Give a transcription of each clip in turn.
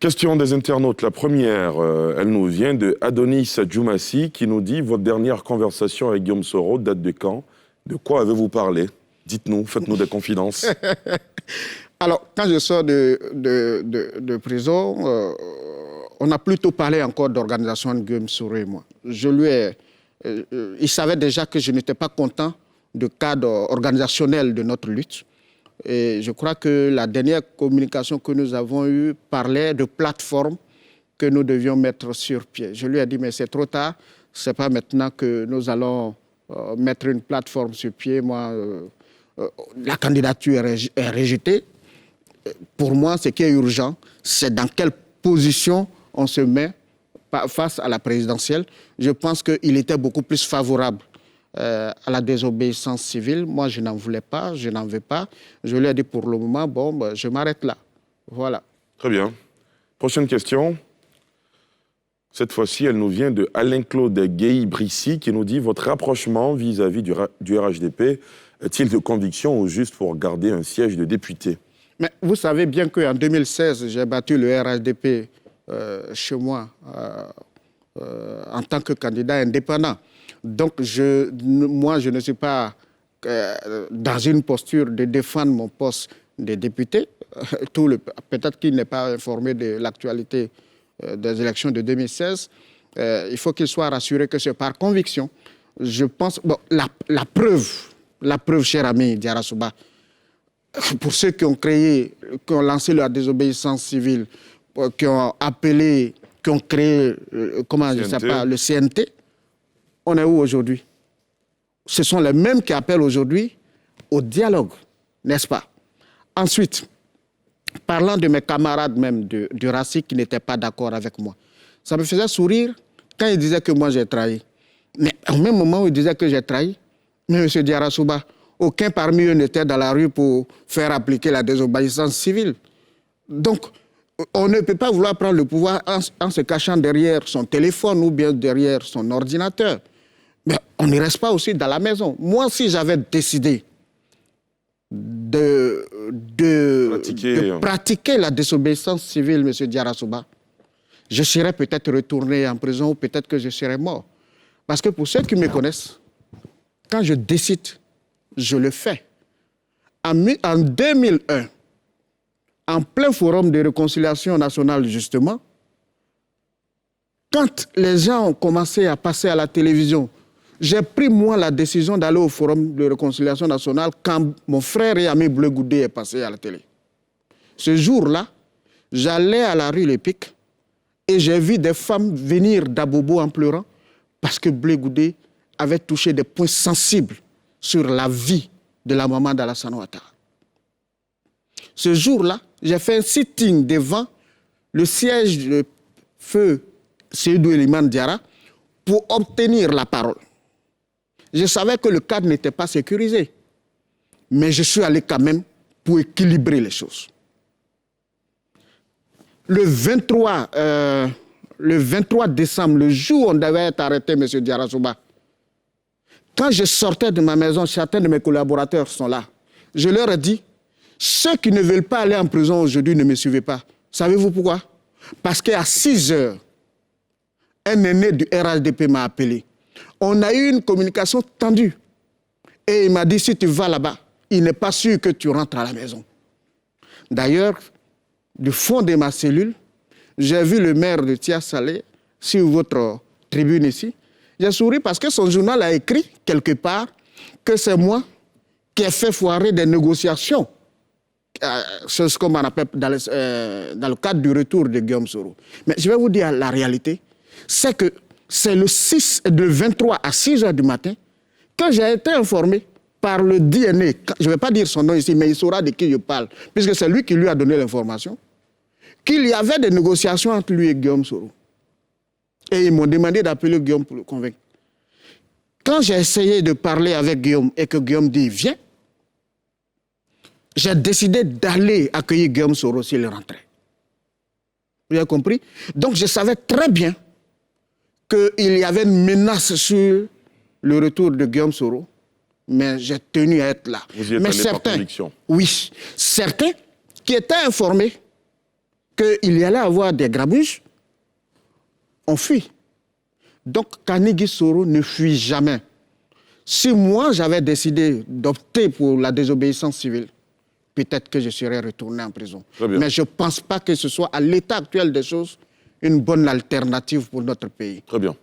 Question des internautes. La première, elle nous vient de Adonis Djoumassi qui nous dit « Votre dernière conversation avec Guillaume Soro date de quand? De quoi avez-vous parlé? Dites-nous, faites-nous des confidences. » Alors, quand je sors de prison, on a plutôt parlé encore d'organisation de Guillaume Soro et moi. Il savait déjà que je n'étais pas content du cadre organisationnel de notre lutte. Et je crois que la dernière communication que nous avons eue parlait de plateformes que nous devions mettre sur pied. Je lui ai dit, mais c'est trop tard, ce n'est pas maintenant que nous allons mettre une plateforme sur pied. Moi, la candidature est rejetée. Pour moi, ce qui est urgent, c'est dans quelle position on se met face à la présidentielle. Je pense qu'il était beaucoup plus favorable à la désobéissance civile. Moi, je n'en voulais pas, je n'en veux pas. Je lui ai dit pour le moment, bon, je m'arrête là. Voilà. Très bien. Prochaine question. Cette fois-ci, elle nous vient de Alain-Claude Guéhi-Brissy qui nous dit « Votre rapprochement vis-à-vis du RHDP est-il de conviction ou juste pour garder un siège de député ?» Mais vous savez bien qu'en 2016, j'ai battu le RHDP chez moi en tant que candidat indépendant. Donc, moi, je ne suis pas dans une posture de défendre mon poste de député. Peut-être qu'il n'est pas informé de l'actualité des élections de 2016. Il faut qu'il soit rassuré que c'est par conviction. Je pense... Bon, la preuve, cher ami Diarra Souba, pour ceux qui ont lancé la désobéissance civile, qui ont appelé, qui ont créé, le CNT, on est où aujourd'hui? Ce sont les mêmes qui appellent aujourd'hui au dialogue, n'est-ce pas? Ensuite, parlant de mes camarades même du RACI qui n'étaient pas d'accord avec moi, ça me faisait sourire quand ils disaient que moi j'ai trahi. Mais au même moment où ils disaient que j'ai trahi, mais M. Diarra Souba, aucun parmi eux n'était dans la rue pour faire appliquer la désobéissance civile. Donc, on ne peut pas vouloir prendre le pouvoir en se cachant derrière son téléphone ou bien derrière son ordinateur. Mais on ne reste pas aussi dans la maison. Moi, si j'avais décidé de pratiquer la désobéissance civile, M. Diarra Souba, je serais peut-être retourné en prison ou peut-être que je serais mort. Parce que pour ceux qui me connaissent, quand je décide, je le fais. En 2001, en plein forum de réconciliation nationale, justement, quand les gens ont commencé à passer à la télévision, j'ai pris, moi, la décision d'aller au forum de réconciliation nationale quand mon frère et ami Bleu Goudé est passé à la télé. Ce jour-là, j'allais à la rue Lépic et j'ai vu des femmes venir d'Abobo en pleurant parce que Bleu Goudé avait touché des points sensibles sur la vie de la maman d'Alassane Ouattara. Ce jour-là, j'ai fait un sitting devant le siège de feu Seydou Eliman Diarra pour obtenir la parole. Je savais que le cadre n'était pas sécurisé, mais je suis allé quand même pour équilibrer les choses. Le 23 décembre, le jour où on devait être arrêté, M. Diarra Souba, quand je sortais de ma maison, certains de mes collaborateurs sont là. Je leur ai dit, ceux qui ne veulent pas aller en prison aujourd'hui ne me suivez pas. Savez-vous pourquoi? Parce qu'à 6 heures, un aîné du RHDP m'a appelé. On a eu une communication tendue. Et il m'a dit, si tu vas là-bas, il n'est pas sûr que tu rentres à la maison. D'ailleurs, du fond de ma cellule, j'ai vu le maire de Tia Salé sur votre tribune ici. J'ai souri parce que son journal a écrit quelque part que c'est moi qui ai fait foirer des négociations. C'est ce qu'on appelle dans le cadre du retour de Guillaume Soro. Mais je vais vous dire la réalité, c'est que c'est le 23 à 6 heures du matin que j'ai été informé par le DNA, je ne vais pas dire son nom ici, mais il saura de qui je parle, puisque c'est lui qui lui a donné l'information, qu'il y avait des négociations entre lui et Guillaume Soro. Et ils m'ont demandé d'appeler Guillaume pour le convaincre. Quand j'ai essayé de parler avec Guillaume et que Guillaume dit « viens », j'ai décidé d'aller accueillir Guillaume Soro s'il rentrait. Vous avez compris? Donc je savais très bien qu'il y avait une menace sur le retour de Guillaume Soro, mais j'ai tenu à être là. Vous y êtes mais allé par conviction. Oui, certains qui étaient informés qu'il y allait avoir des grabuges, on fuit. Donc, Kanigui Soro ne fuit jamais. Si moi, j'avais décidé d'opter pour la désobéissance civile, peut-être que je serais retourné en prison. Mais je ne pense pas que ce soit, à l'état actuel des choses, une bonne alternative pour notre pays. Très bien.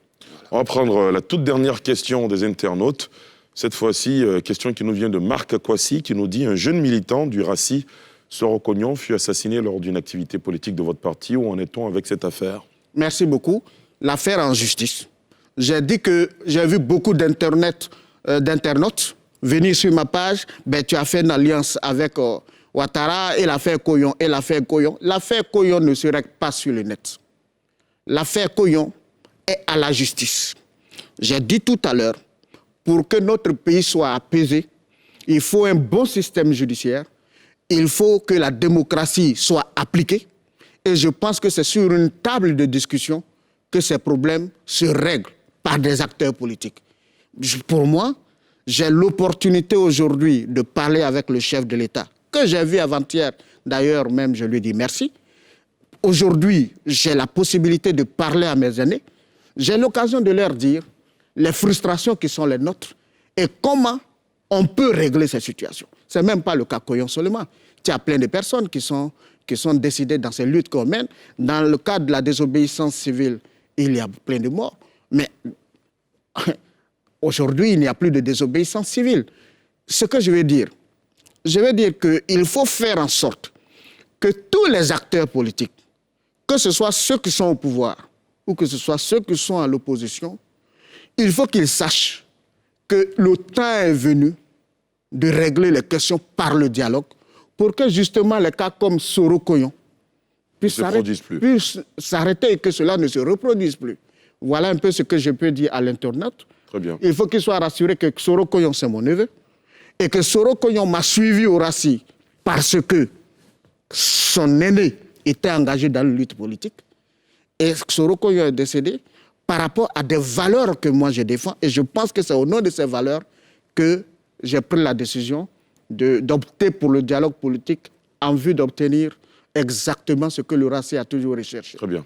On va prendre la toute dernière question des internautes. Cette fois-ci, question qui nous vient de Marc Akwasi, qui nous dit « Un jeune militant du RACI, Soro Kognon, fut assassiné lors d'une activité politique de votre parti. Où en est-on avec cette affaire ?» Merci beaucoup. L'affaire en justice. J'ai dit que j'ai vu beaucoup d'internautes venir sur ma page. Ben, tu as fait une alliance avec Ouattara et l'affaire Koyon. L'affaire Koyon ne se règle pas sur le net. L'affaire Koyon est à la justice. J'ai dit tout à l'heure, pour que notre pays soit apaisé, il faut un bon système judiciaire, il faut que la démocratie soit appliquée. Et je pense que c'est sur une table de discussion que ces problèmes se règlent par des acteurs politiques. Pour moi, j'ai l'opportunité aujourd'hui de parler avec le chef de l'État, que j'ai vu avant-hier. D'ailleurs, même, je lui dis merci. Aujourd'hui, j'ai la possibilité de parler à mes aînés. J'ai l'occasion de leur dire les frustrations qui sont les nôtres et comment on peut régler ces situations. Ce n'est même pas le cas Koyon seulement. Il y a plein de personnes qui sont décidées dans ces luttes qu'on mène. Dans le cadre de la désobéissance civile, il y a plein de morts. Mais aujourd'hui, il n'y a plus de désobéissance civile. Ce que je veux dire qu'il faut faire en sorte que tous les acteurs politiques, que ce soit ceux qui sont au pouvoir ou que ce soit ceux qui sont à l'opposition, il faut qu'ils sachent que le temps est venu de régler les questions par le dialogue pour que justement les cas comme Soro Kognon puissent s'arrêter et que cela ne se reproduise plus. Voilà un peu ce que je peux dire à l'internaute. Très bien. Il faut qu'il soit rassuré que Soro Kognon, c'est mon neveu et que Soro Kognon m'a suivi au RACI parce que son aîné était engagé dans la lutte politique et Soro Kognon est décédé par rapport à des valeurs que moi je défends. Et je pense que c'est au nom de ces valeurs que j'ai pris la décision d'opter pour le dialogue politique en vue d'obtenir exactement ce que le RACI a toujours recherché. Très bien.